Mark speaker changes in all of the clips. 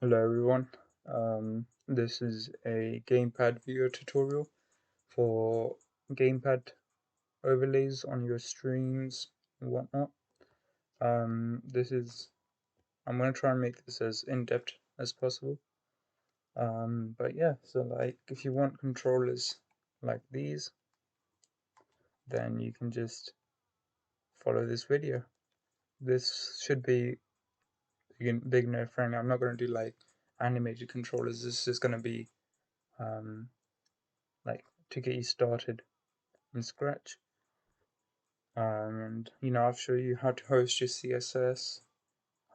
Speaker 1: Hello everyone, this is a gamepad viewer tutorial for gamepad overlays on your streams and whatnot. I'm going to try and make this as in-depth as possible. But yeah, so like if you want controllers like these, then you can just follow this video. This should be beginner friendly. I'm not going to do like animated controllers. This is going to be like to get you started in Scratch. And I'll show you how to host your CSS,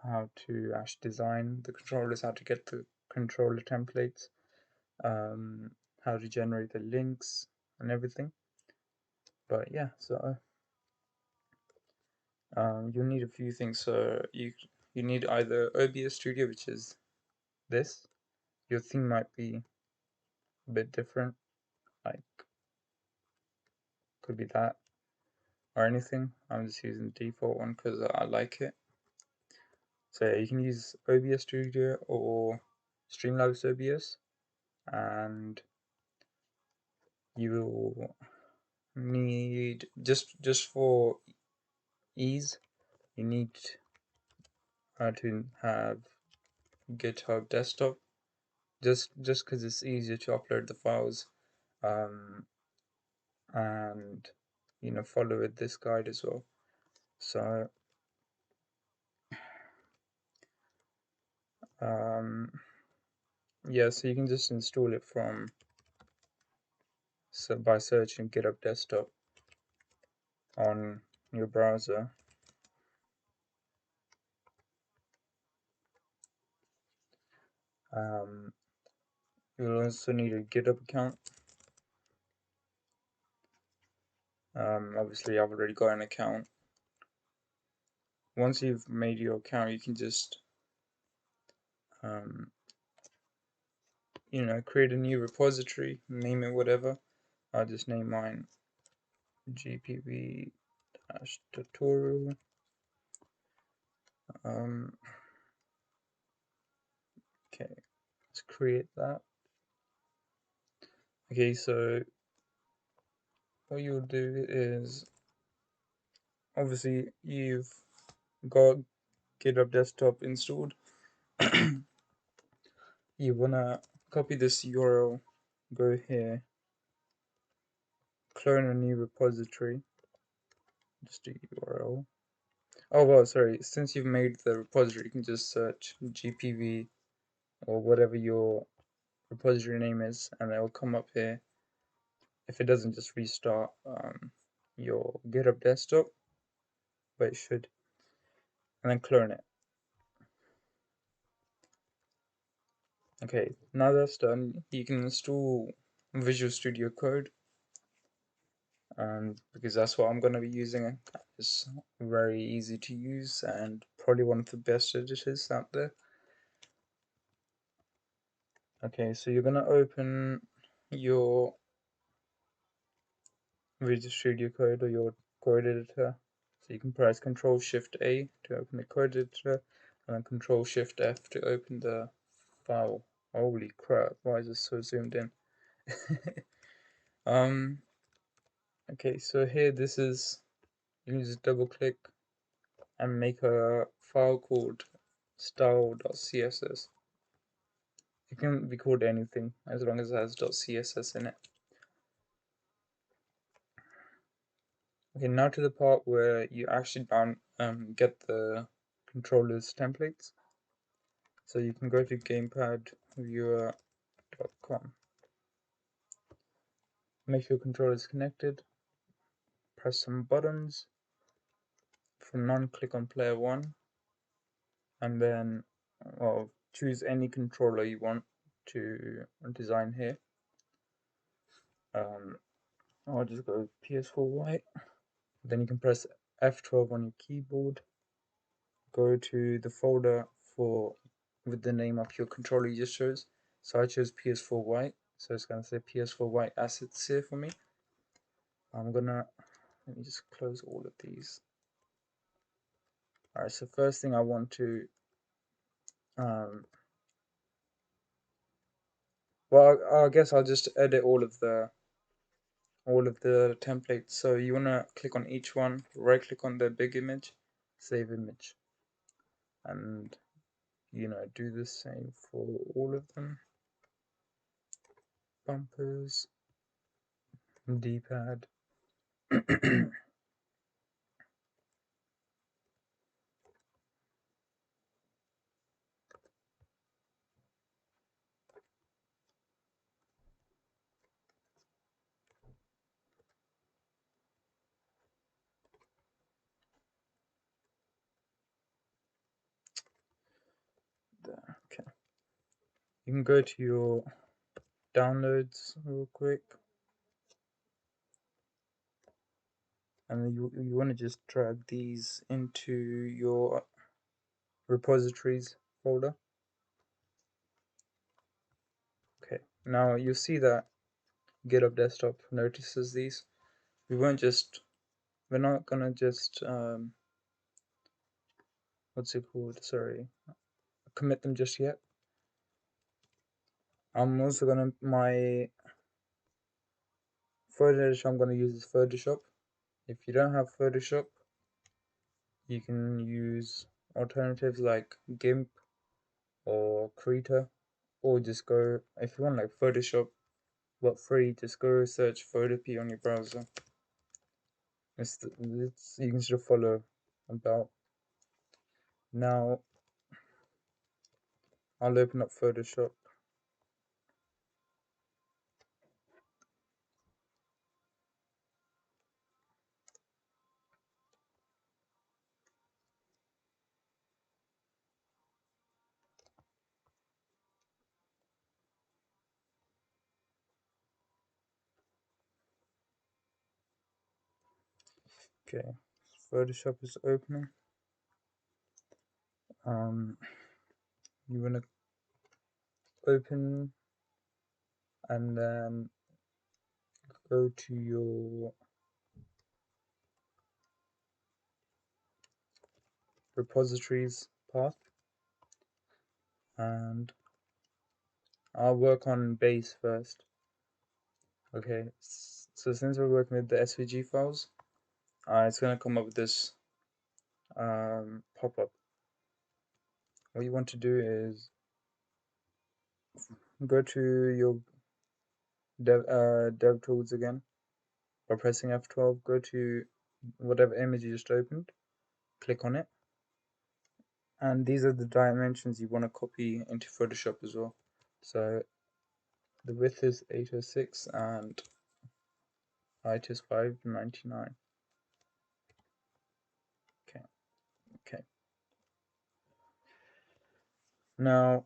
Speaker 1: how to actually design the controllers, how to get the controller templates, how to generate the links and everything. But yeah, so you'll need a few things. So you need either OBS Studio, which is this. Your theme might be a bit different, like could be that or anything. I'm just using the default one because I like it. So yeah, you can use OBS Studio or Streamlabs OBS, and you will need just for ease, you need to have GitHub desktop, just because it's easier to upload the files, um, and follow with this guide as well. So yeah, so you can just install it from by searching GitHub desktop on your browser. You'll also need a GitHub account. Obviously I've already got an account. Once you've made your account, you can just create a new repository, name it whatever. I'll just name mine GPV-tutorial. Okay, let's create that. Okay, so what you'll do is, obviously you've got GitHub desktop installed. You wanna copy this URL, go here, clone a new repository, just do URL. Oh well, sorry, since you've made the repository, you can just search GPV or whatever your repository name is, and it will come up here. If it doesn't, just restart your GitHub desktop, but it should, and then clone it. Okay, now that's done, you can install Visual Studio Code, because that's what I'm going to be using. It's very easy to use and probably one of the best editors out there. Okay, so you're going to open your Visual Studio Code or your code editor. So you can press Control Shift A to open the code editor, and then Control Shift F to open the file. Holy crap, why is this so zoomed in? Okay, so here this is, you can just double click and make a file called style.css. It can be called anything as long as it has .css in it. Okay, now to the part where you actually get the controllers templates. So you can go to gamepadviewer.com. Make sure your controller is connected. Press some buttons. For none, click on player 1, and then choose any controller you want to design here. I'll just go PS4 white. Then you can press F12 on your keyboard. Go to the folder with the name of your controller you just chose. So I chose PS4 white, so it's gonna say PS4 white assets here for me. Let me just close all of these. Alright, so first thing I want to Well, I guess I'll just edit all of the templates. So you wanna click on each one, right click on the big image, save image, and do the same for all of them. Bumpers, D-pad. There, okay. You can go to your downloads real quick, and you want to just drag these into your repositories folder. Okay, now you'll see that GitHub desktop notices these. We're not gonna just what's it called? Sorry, commit them just yet. I'm also gonna my photo editor I'm gonna use is Photoshop. If you don't have Photoshop, you can use alternatives like GIMP or Krita, or just go, if you want like Photoshop but free, just go search Photopea on your browser. You can sort of follow about. Now I'll open up Photoshop. Okay, Photoshop is opening. You wanna open and then go to your repositories path, and I'll work on base first. Okay, so since we're working with the SVG files, it's gonna come up with this pop-up. What you want to do is go to your dev tools again by pressing F12. Go to whatever image you just opened, click on it, and these are the dimensions you want to copy into Photoshop as well. So the width is 806 and height is 599. Okay, okay. Now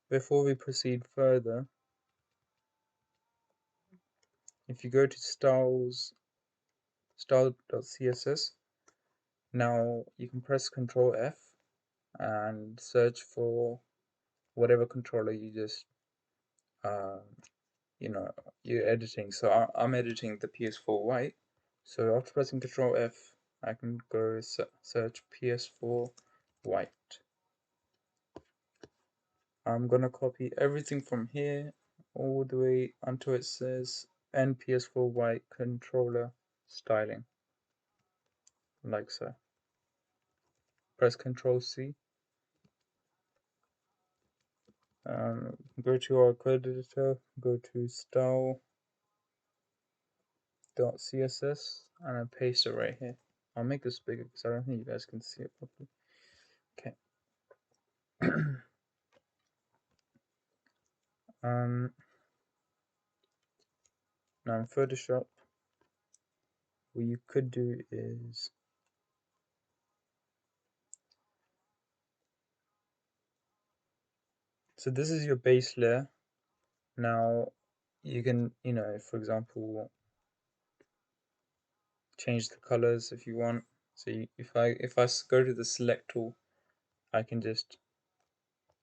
Speaker 1: before we proceed further, if you go to style.css, now you can press Ctrl F and search for whatever controller you just uh, you're editing. So I'm editing the PS4 white. So after pressing Ctrl F, I can go search PS4 white. I'm gonna copy everything from here all the way until it says NPS4 white controller styling, like so. Press Ctrl C. Go to our code editor, go to style.css, and I paste it right here. I'll make this bigger because I don't think you guys can see it properly. Okay. Now in Photoshop, what you could do is so this is your base layer. Now you can, for example, change the colors if you want. So if I go to the select tool, I can just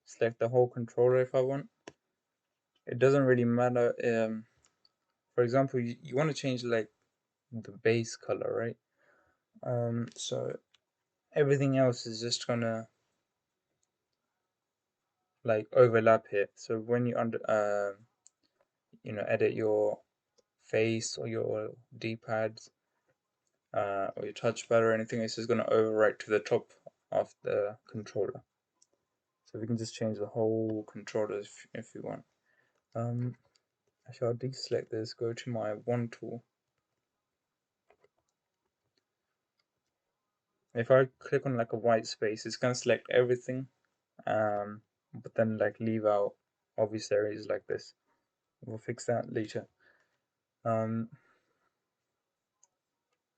Speaker 1: select the whole controller if I want. It doesn't really matter. For example, you want to change like the base color, right? So everything else is just gonna like overlap here. So when you edit your face or your D-pads or your touchpad or anything, it's just going to overwrite to the top of the controller. So we can just change the whole controller if you want. Actually, I'll deselect this, go to my one tool. If I click on like a white space, it's going to select everything, but then like leave out obvious areas like this. We'll fix that later.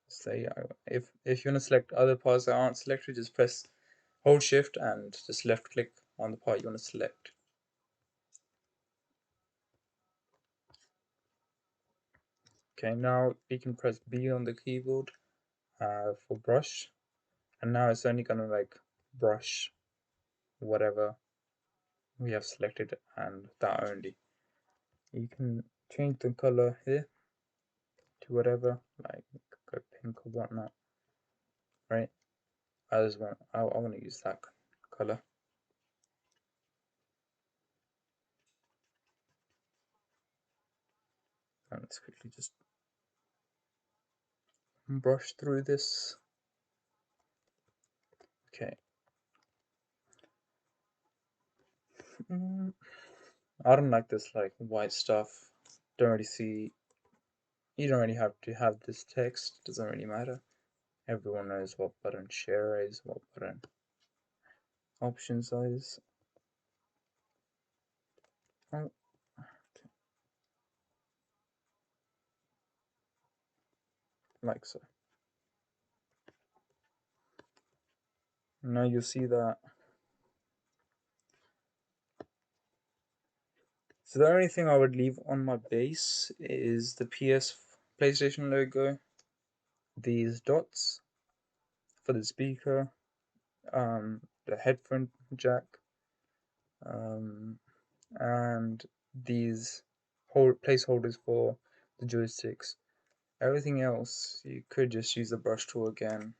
Speaker 1: Say if you want to select other parts that aren't selected, just hold shift and just left click on the part you want to select. Okay, now we can press B on the keyboard for brush, and now it's only gonna like brush whatever we have selected and that only. You can change the color here to whatever, like go pink or whatnot, right? I want to use that color. And let's quickly just brush through this. Okay. I don't like this like white stuff. Don't really see. You don't really have to have this text. Doesn't really matter. Everyone knows what button share is, what button option size. Oh, okay. Like so. Now you see that. So the only thing I would leave on my base is the PlayStation logo, these dots for the speaker, the headphone jack, and these placeholders for the joysticks. Everything else, you could just use the brush tool again,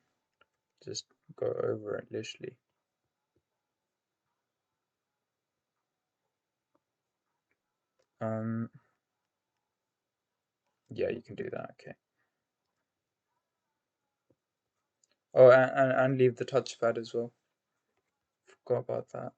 Speaker 1: just go over it literally. Yeah, you can do that, okay. Oh, and leave the touchpad as well. Forgot about that.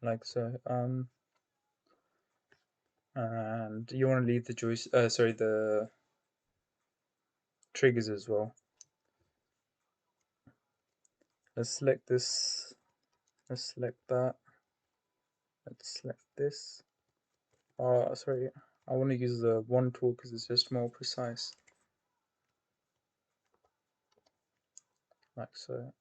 Speaker 1: Like so. And you want to leave the the triggers as well. Let's select this. Let's select that. Let's select this. Sorry. I want to use the one tool because it's just more precise. Like so.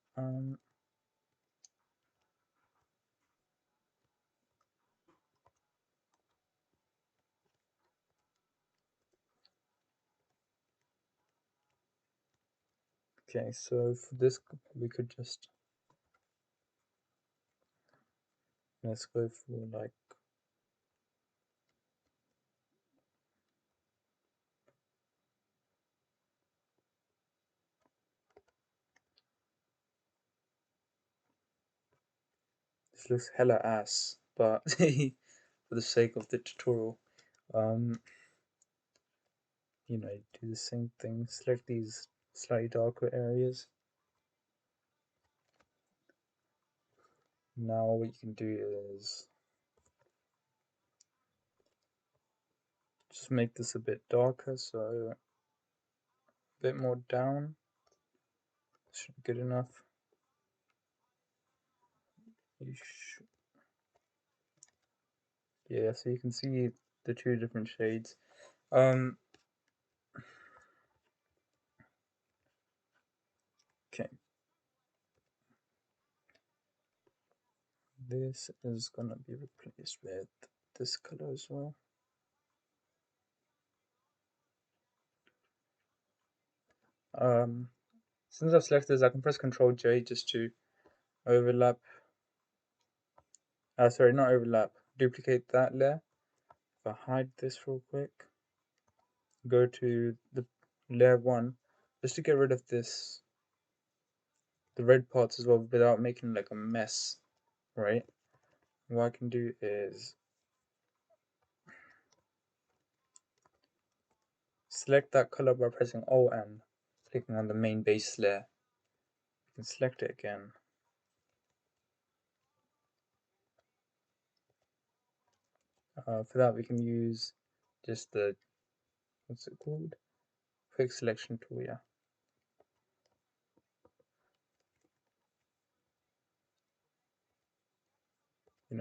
Speaker 1: Okay, so for this we could just let's go for like this looks hella ass, but for the sake of the tutorial, do the same thing. Select these slightly darker areas. Now what you can do is just make this a bit darker, so a bit more down. Should be good enough. Yeah, so you can see the two different shades. Okay. This is gonna be replaced with this color as well. Since I've selected this, I can press Ctrl J just to overlap. Sorry, not overlap. Duplicate that layer. if I hide this real quick, go to the layer 1, just to get rid of this, the red parts as well, without making like a mess, right? What I can do is select that color by pressing Alt and clicking on the main base layer. You can select it again. For that we can use just the, what's it called? Quick selection tool, yeah.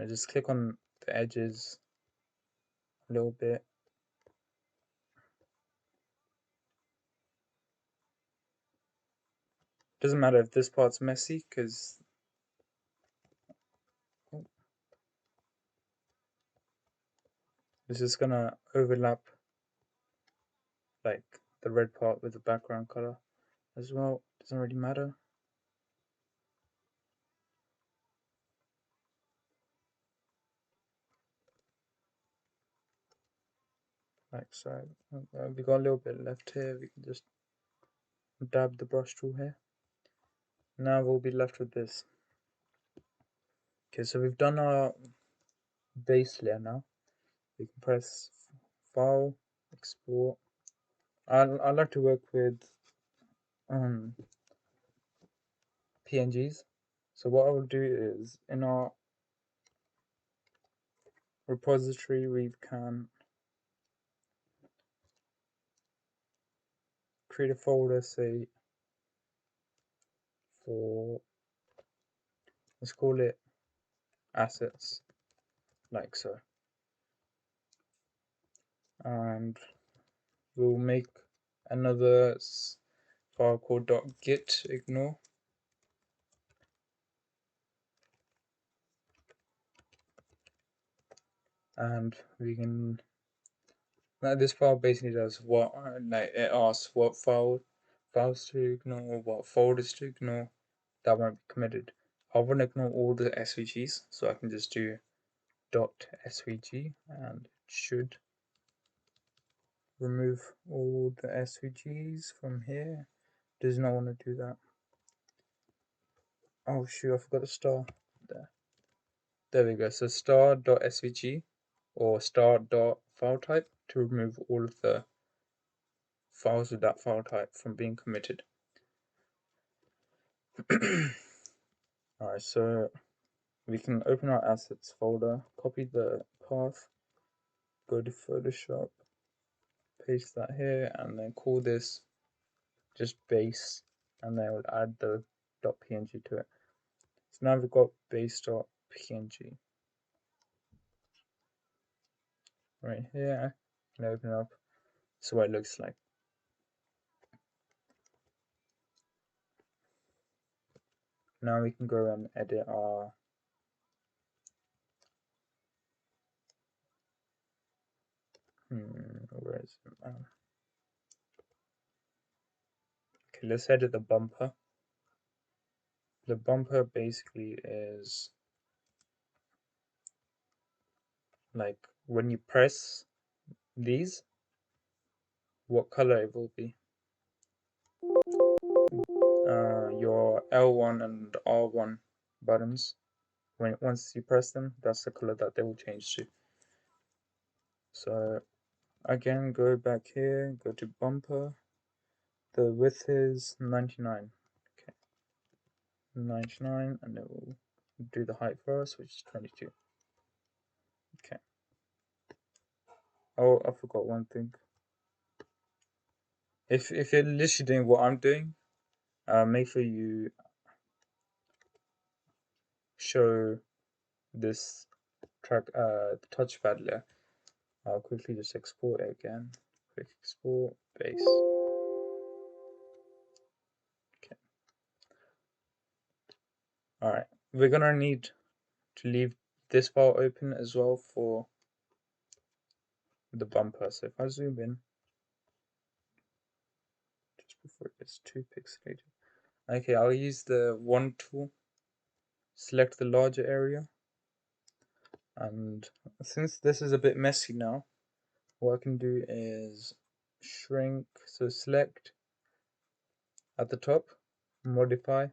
Speaker 1: Just click on the edges a little bit. Doesn't matter if this part's messy, because this is gonna overlap like the red part with the background color as well. Doesn't really matter. Like so. We got a little bit left here. We can just dab the brush tool here. Now we'll be left with this. Okay, so we've done our base layer now. We can press File, Export. I like to work with PNGs. So what I will do is, in our repository, we can create a folder, say, for, let's call it assets, like so. And we'll make another file called .git ignore. And we can, this file basically does what, like it asks what files to ignore, what folders to ignore that won't be committed. I want to ignore all the SVGs, so I can just do .svg and it should remove all the SVGs from here. Does not want to do that. Oh shoot, I forgot the star there. There we go. So star.svg or star.file type to remove all of the files with that file type from being committed. Alright, so we can open our assets folder, copy the path, go to Photoshop, paste that here, and then call this just base, and then we'll add the .png to it. So now we've got base.png right here, and open up. So what it looks like. Now we can go and edit our where is it? Okay, let's edit the bumper. The bumper basically is like when you press these, what color it will be. Your L1 and R1 buttons, once you press them, that's the color that they will change to. So again, go back here, go to bumper. The width is 99. Okay, 99, and it will do the height for us, which is 22. Okay. Oh, I forgot one thing. If you're literally doing what I'm doing, make sure you show this track the touchpad layer. I'll quickly just export it again. Quick export base. Okay. Alright. We're gonna need to leave this file open as well for the bumper. So if I zoom in just before it gets too pixelated. Okay, I'll use the one tool, select the larger area, and since this is a bit messy now, what I can do is shrink, so select at the top, modify,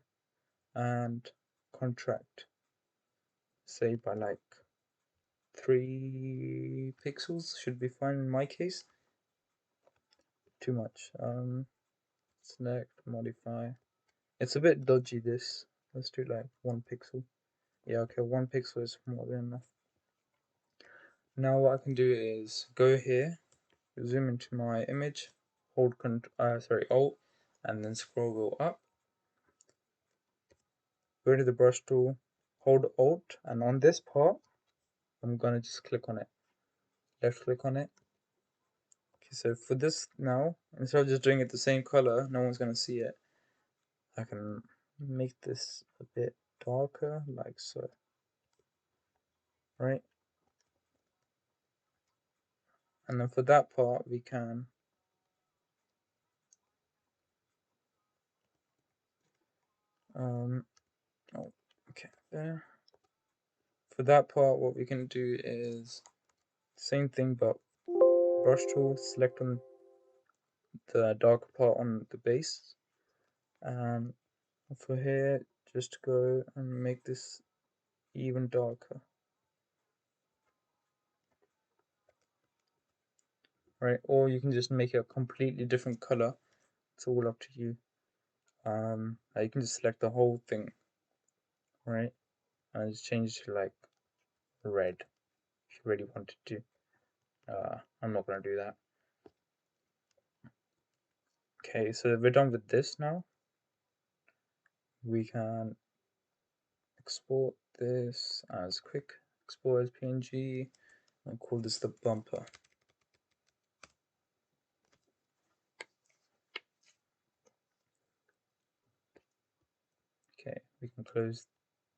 Speaker 1: and contract, say by like 3 pixels should be fine in my case. Too much. Select, modify. It's a bit dodgy this. Let's do like 1 pixel. Yeah, okay, 1 pixel is more than enough. Now what I can do is go here, zoom into my image, hold Alt, and then scroll wheel up. Go to the brush tool, hold Alt, and on this part, I'm gonna just click on it. Left click on it. Okay, so for this now, instead of just doing it the same color, no one's gonna see it. I can make this a bit darker, like so. Right? And then for that part, we can oh, okay, there. For that part, what we can do is same thing, but brush tool, select on the darker part on the base, and for here, just go and make this even darker. Right? Or you can just make it a completely different color. It's all up to you. You can just select the whole thing, right? And just change it to like red if you really wanted to. I'm not gonna do that. Okay, so we're done with this now. We can export this as quick, export as PNG, and call this the bumper. Okay, we can close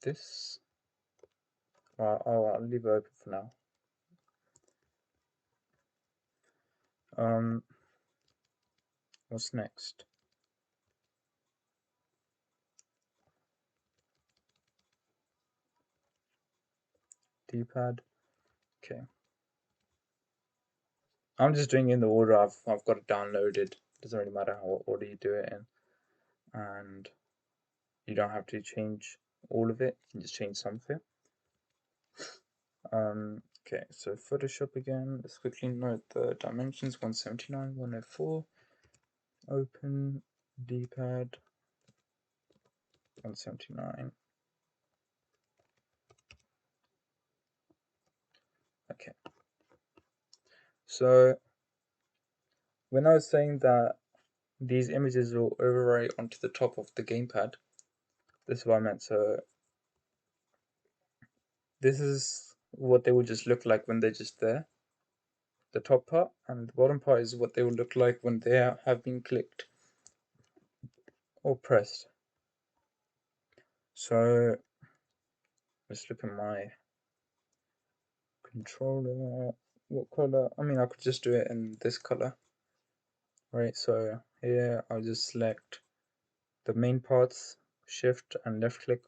Speaker 1: this. I'll leave it open for now. What's next? D-pad. Okay. I'm just doing it in the order I've got it downloaded. Doesn't really matter what order you do it in, and you don't have to change all of it. You can just change some of it. Okay, so Photoshop again. Let's quickly note the dimensions: 179, 104. Open D-pad 179. Okay. So when I was saying that these images will overwrite onto the top of the gamepad, this is what I meant. So this is what they will just look like when they're just there. The top part, and the bottom part is what they will look like when they have been clicked or pressed. So let's look at my controller. What color? I mean, I could just do it in this color, right? So here I'll just select the main parts, shift and left click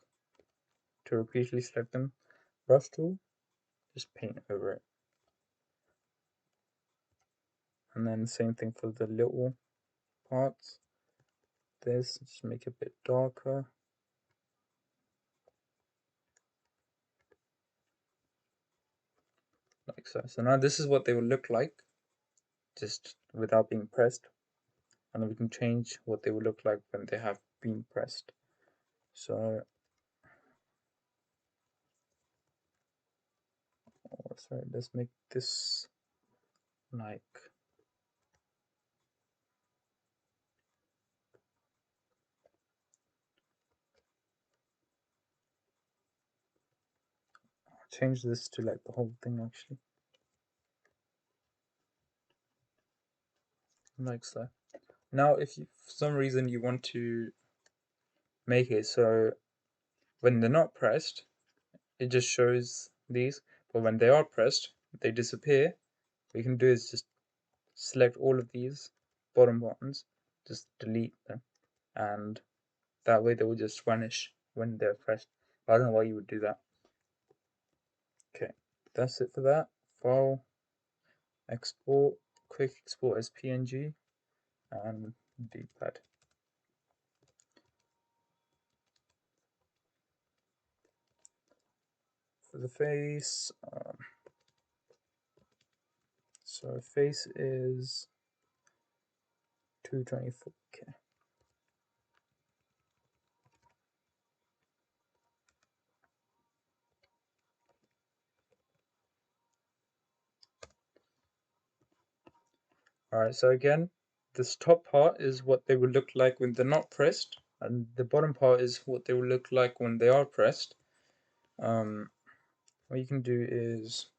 Speaker 1: to repeatedly select them. Brush tool, just paint over it. And then same thing for the little parts. This, just make it a bit darker. Like so. So now this is what they will look like, just without being pressed. And then we can change what they will look like when they have been pressed. So, sorry, let's make this like change this to like the whole thing actually, like so. Now if you, for some reason you want to make it so when they're not pressed it just shows these, but when they are pressed they disappear, what you can do is just select all of these bottom buttons, just delete them, and that way they will just vanish when they're pressed. I don't know why you would do that. Okay, that's it for that. File, export, quick export as PNG, and D-pad. For the face, so face is 224K. Alright, so again, this top part is what they will look like when they're not pressed, and the bottom part is what they will look like when they are pressed. What you can do is,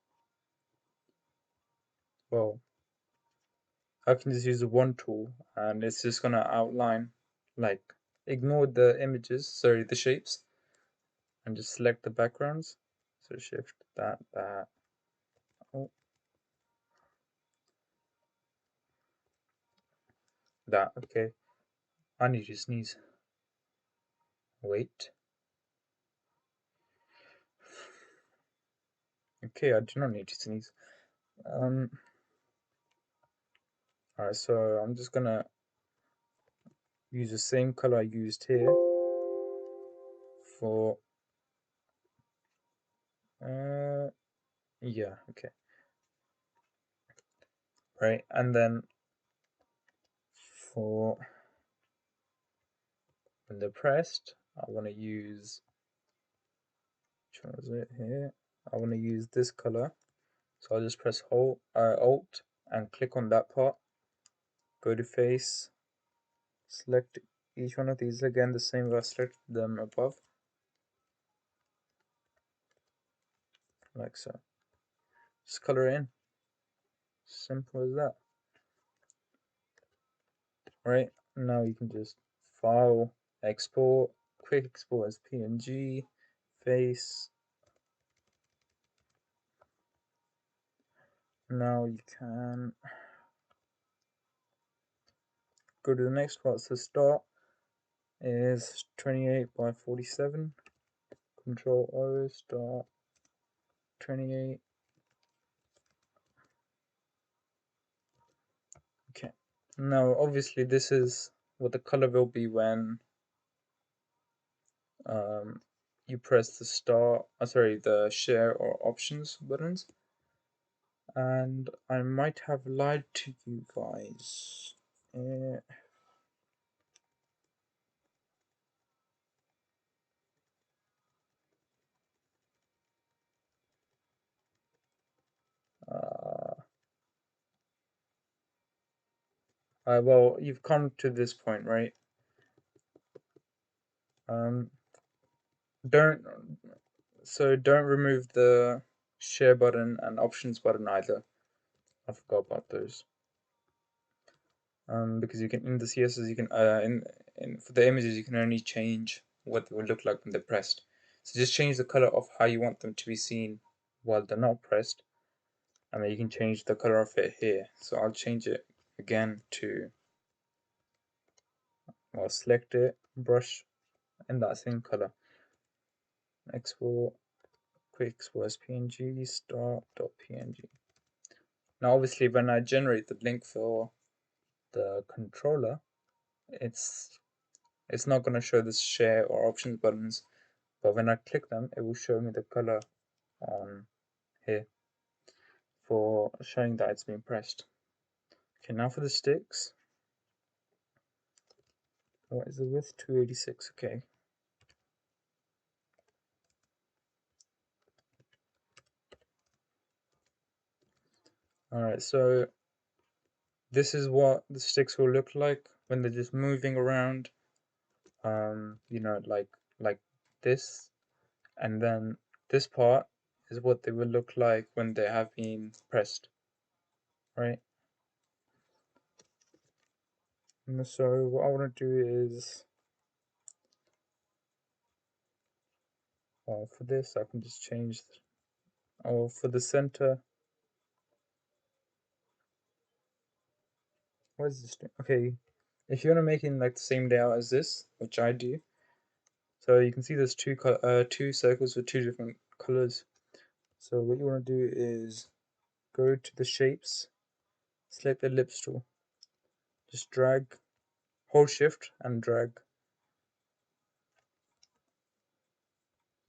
Speaker 1: well, I can just use the one tool, and it's just gonna outline, like, ignore the images, sorry, the shapes, and just select the backgrounds. So shift that, oh, that, okay. I need to sneeze. Wait. Okay, I do not need to sneeze. Alright, so I'm just gonna use the same color I used here for, yeah, okay. Right, and then for when they're pressed, I want to use, which one was it here? I want to use this color. So I'll just press Alt and click on that part. Go to face, select each one of these again, the same way I selected them above, like so. Just color it in. Simple as that. Right, now you can just file, export, quick export as PNG, face. Now you can go to the next part. So start is 28 by 47. Control O, start 28. Okay. Now obviously this is what the color will be when you press the the share or options buttons. And I might have lied to you guys. Well, you've come to this point, right? Don't remove the share button and options button either. I forgot about those. Because you can, in the CSS, you can for the images you can only change what they will look like when they're pressed. So just change the color of how you want them to be seen while they're not pressed, and then you can change the color of it here. So I'll change it again to, well, select it, brush in that same color, export, quick export as PNG, start.png. Now obviously when I generate the link for the controller, it's not going to show the share or options buttons, but when I click them, it will show me the color on here for showing that it's been pressed. Okay, now for the sticks. What is the width? 286. Okay. Alright, so this is what the sticks will look like when they're just moving around. You know, like this, and then this part is what they will look like when they have been pressed, right? And so what I want to do is, for this I can just change, or for the center, what is this doing? Okay, if you want to make it in like the same layout as this, which I do, so you can see there's two circles with two different colors. So what you want to do is go to the shapes select the ellipse tool, just drag, hold shift and drag,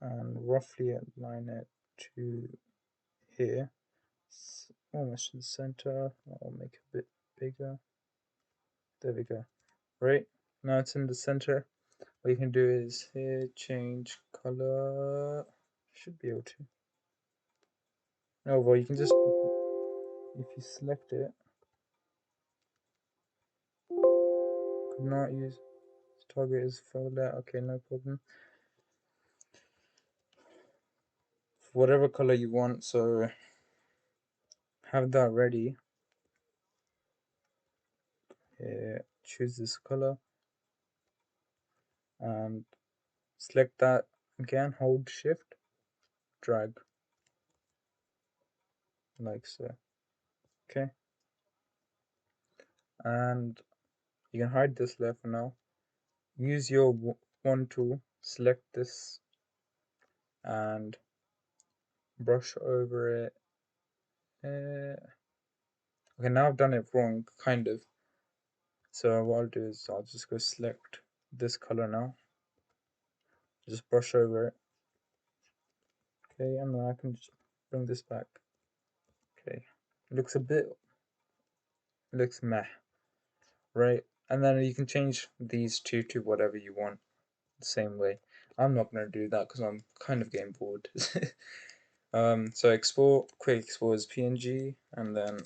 Speaker 1: and roughly align it to here, almost to the center. I'll make it a bit bigger. There we go. Right, now it's in the center. What you can do is here, change color. Should be able to. No, well, you can just, if you select it, could not use target is folder. Okay, no problem. Whatever color you want, so have that ready. Here, choose this color and select that again, hold shift, drag, like so. Okay, and you can hide this layer for now. Use your one tool, select this and brush over it. Okay, now I've done it wrong, kind of. So what I'll do is I'll just go select this color now. Just brush over it. Okay, and then I can just bring this back. Okay, looks a bit, looks meh, right? And then you can change these two to whatever you want the same way. I'm not going to do that because I'm kind of getting bored. So export, quick export as PNG, and then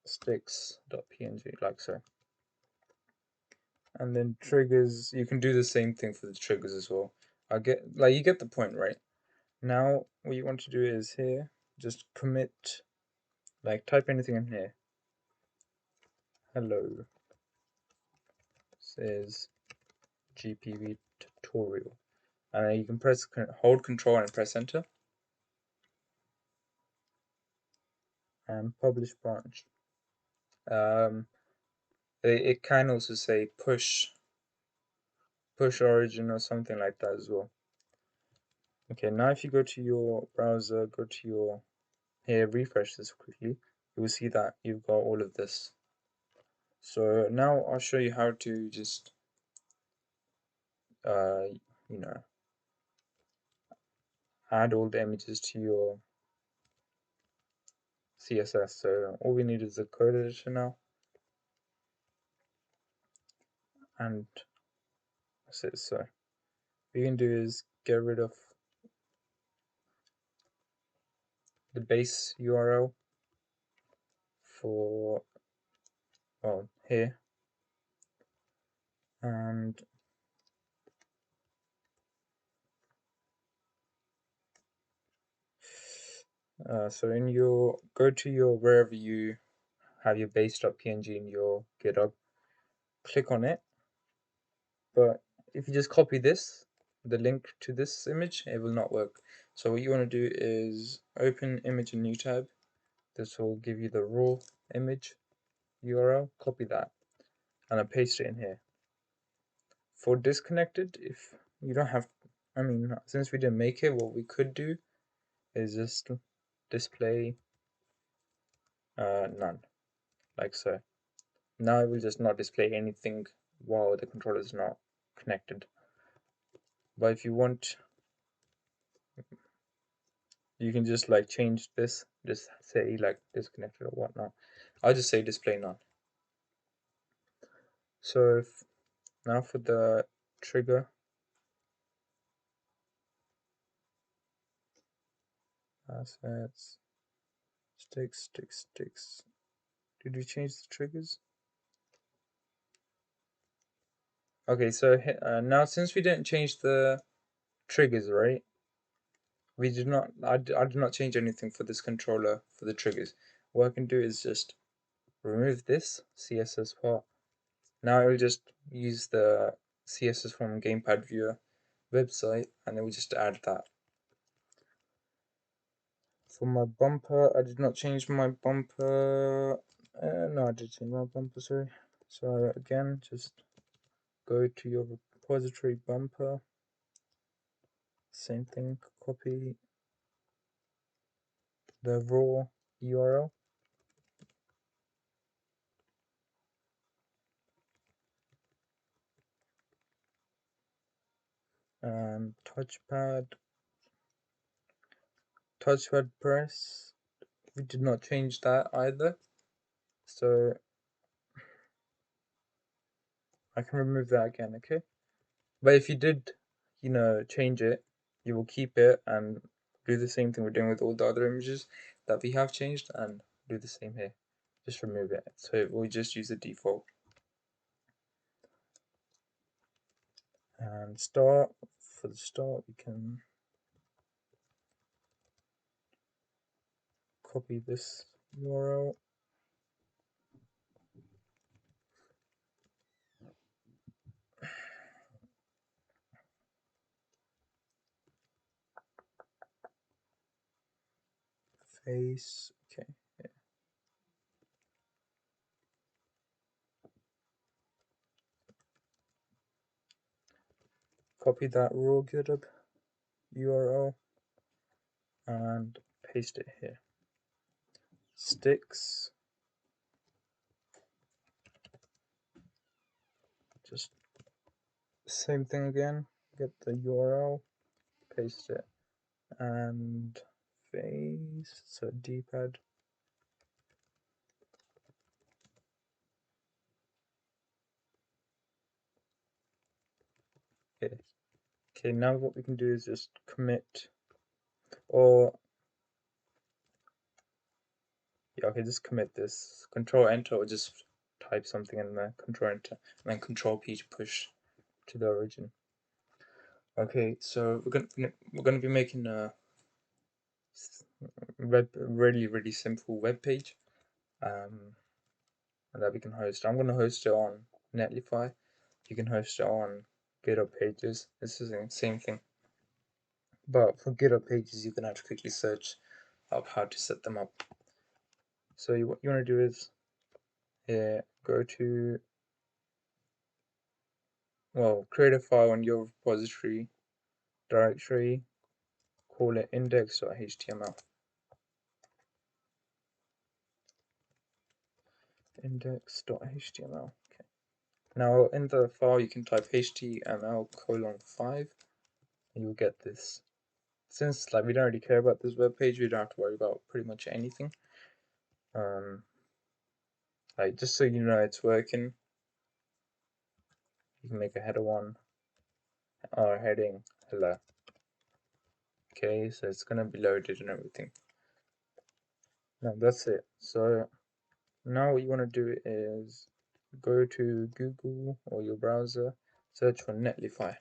Speaker 1: sticks.png, like so. And then triggers, you can do the same thing for the triggers as well. You get the point, right? Now what you want to do is here, just commit, like type anything in here. Hello, says GPV tutorial. And then you can hold control and press enter. And publish branch. It can also say push origin or something like that as well. Okay, now if you go to your browser, go to your, here, refresh this quickly, you will see that you've got all of this. So now I'll show you how to just, you know, add all the images to your CSS. So all we need is the code editor now, and that's it. So what you can do is get rid of the base URL for, well, here, and so in your, go to your, wherever you have your base.png in your GitHub, click on it. But if you just copy this, the link to this image, it will not work. So what you want to do is open image in new tab. This will give you the raw image URL. Copy that and then paste it in here. For disconnected, if you don't have, I mean, since we didn't make it, what we could do is just display none, like so. Now it will just not display anything while the controller is not connected. But if you want, you can just like change this, just say like disconnected or whatnot. I'll just say display none. So now for the trigger, assets, sticks. Did we change the triggers? Okay, so now since we didn't change the triggers, right? We did not. I did not change anything for this controller for the triggers. What I can do is just remove this CSS part. Now it will just use the CSS from Gamepad Viewer website, and it will just add that. For my bumper, I did not change my bumper. No, I did change my bumper, sorry. So again, just go to your repository bumper. Same thing, copy the raw URL. and touchpad press, we did not change that either, so I can remove that again. Okay, but if you did, change it, you will keep it and do the same thing we're doing with all the other images that we have changed, and do the same here. Just remove it, so we'll just use the default. And start, for the start we can copy this URL, face, okay, yeah. Copy that raw GitHub URL and paste it here. Sticks, just same thing again, get the URL, paste it, and face, so D-pad. Okay, now what we can do is just commit, or yeah, okay, just commit this. Control Enter, or just type something in there. Control Enter, and then Control P to push to the origin. Okay, so we're gonna be making a really simple web page, and that we can host. I'm gonna host it on Netlify. You can host it on GitHub Pages. This is the same thing, but for GitHub Pages, you're gonna have to quickly search up how to set them up. So what you want to do is here, go to, well, create a file in your repository directory, call it index.html. Index.html. Okay. Now in the file you can type html:5 and you'll get this. Since we don't really care about this web page, we don't have to worry about pretty much anything. Just so you know it's working, you can make a header one or heading hello. Okay, so it's gonna be loaded and everything. Now that's it. So now what you want to do is go to Google or your browser, search for Netlify.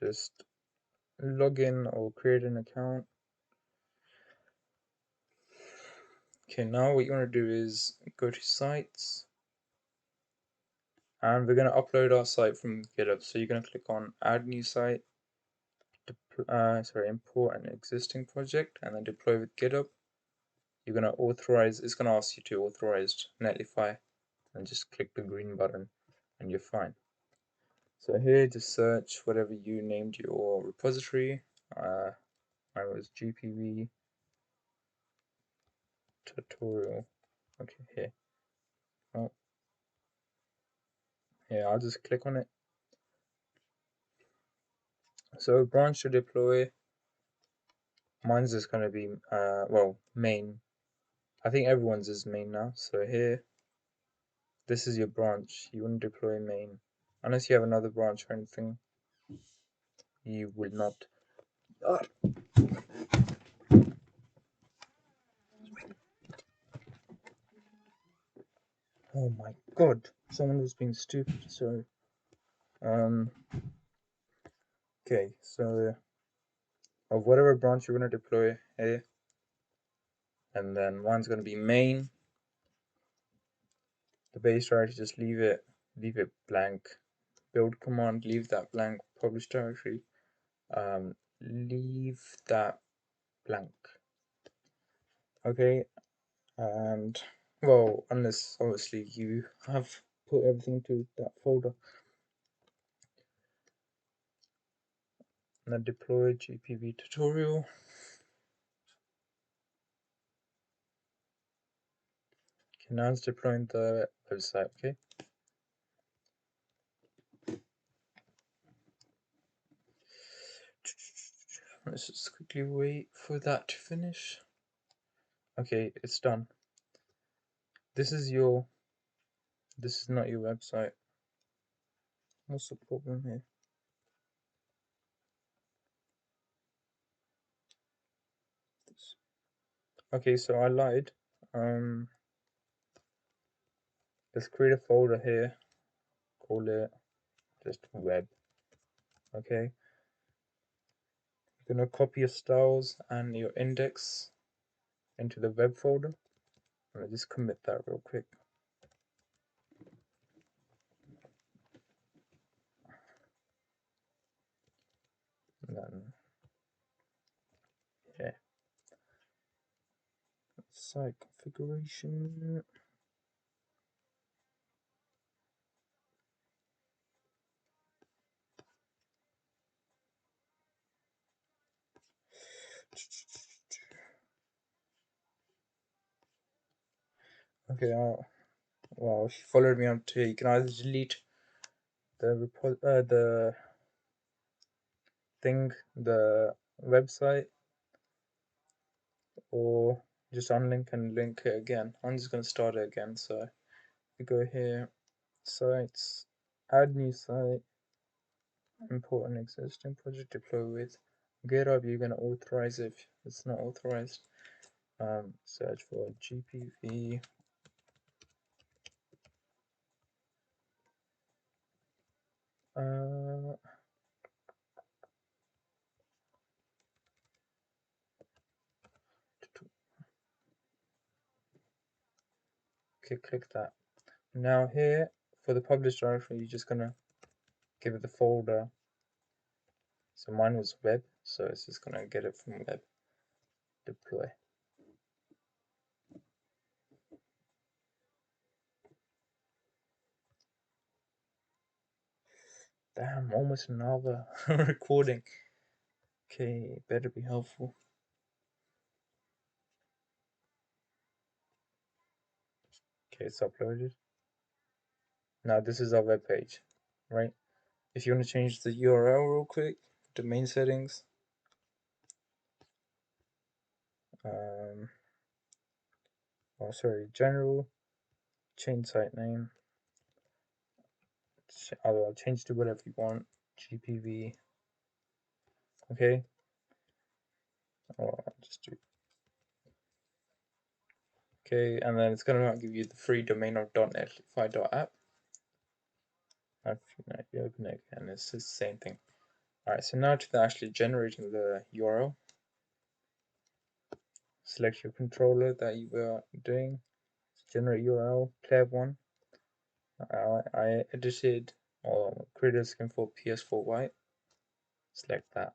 Speaker 1: Just log in or create an account. Okay, now what you want to do is go to sites, and we're going to upload our site from GitHub. So you're going to click on add new site, import an existing project, and then deploy with GitHub. You're going to authorize, it's going to ask you to authorize Netlify, and just click the green button and you're fine. So here, just search whatever you named your repository. Mine was GPV tutorial. Okay, here. Oh, yeah, I'll just click on it. So branch to deploy. Mine's just gonna be well, main. I think everyone's is main now. So here, this is your branch. You want to deploy main, unless you have another branch or anything. You will not. Ah. Oh my god! Someone was being stupid. Sorry. Okay, so of whatever branch you're gonna deploy here, and then one's gonna be main. The base directory, just leave it blank. Build command, leave that blank. Publish directory, leave that blank. Okay, and well, unless obviously you have put everything to that folder. And then deploy GPV tutorial. Okay, now it's deploying the website, okay? Let's just quickly wait for that to finish. Okay, it's done. This is not your website. What's the problem here? Okay, so I lied. Let's create a folder here. Call it just web. Okay. You're gonna copy your styles and your index into the web folder. I'm gonna just commit that real quick. And then yeah. Site configuration. Okay, well, if you followed me on to, you can either delete the thing, the website, or just unlink and link it again. I'm just gonna start it again. So we go here, sites, add new site, import an existing project, deploy with GitHub. You're gonna authorize if it's not authorized. Search for GPV. Okay, click that. Now here for the published directory, you're just gonna give it the folder. So mine was web, so it's just gonna get it from web. Deploy. Damn, almost an hour recording. Okay, better be helpful. Okay, it's uploaded. Now this is our web page, right? If you want to change the URL real quick, domain settings. General, change site name. I'll change to whatever you want. GPV. Okay. Or I'll just do. Okay, and then it's gonna give you the free domain of .netlify.app. You open it and it's the same thing. Alright, so now to actually generating the URL. Select your controller that you were doing. Generate URL, player one. I edited or created a skin for PS4 white. Select that.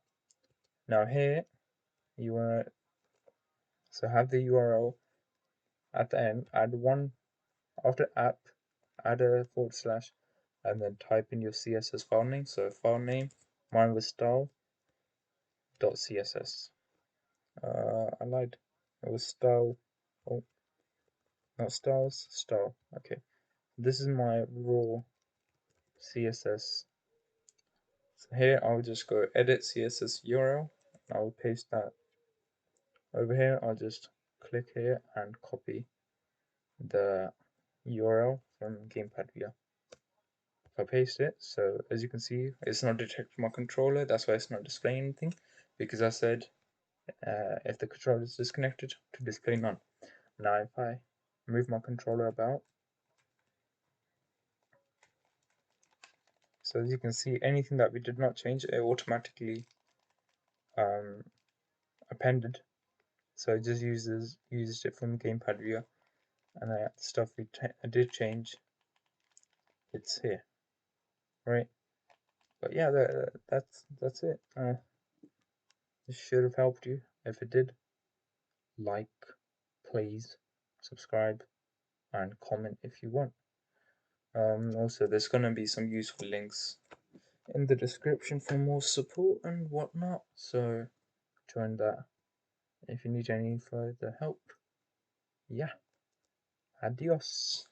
Speaker 1: Now here you want to have the URL at the end. Add one after app. Add a // and then type in your CSS file name. So file name, mine was style.css. I lied. It was style. Oh, not styles. Style. Okay. This is my raw CSS. So here I'll just go edit CSS URL. I'll paste that over here. I'll just click here and copy the URL from Gamepad Viewer. If I paste it, so as you can see, it's not detecting my controller. That's why it's not displaying anything, because I said if the controller is disconnected, to display none. Now if I move my controller about, so as you can see, anything that we did not change, it automatically appended. So it just uses it from Gamepad Viewer, and the stuff I did change, it's here, right? But yeah, that's it. This should have helped you. If it did, like, please, subscribe, and comment if you want. Also, there's gonna be some useful links in the description for more support and whatnot. So join that if you need any further help. Yeah. Adios.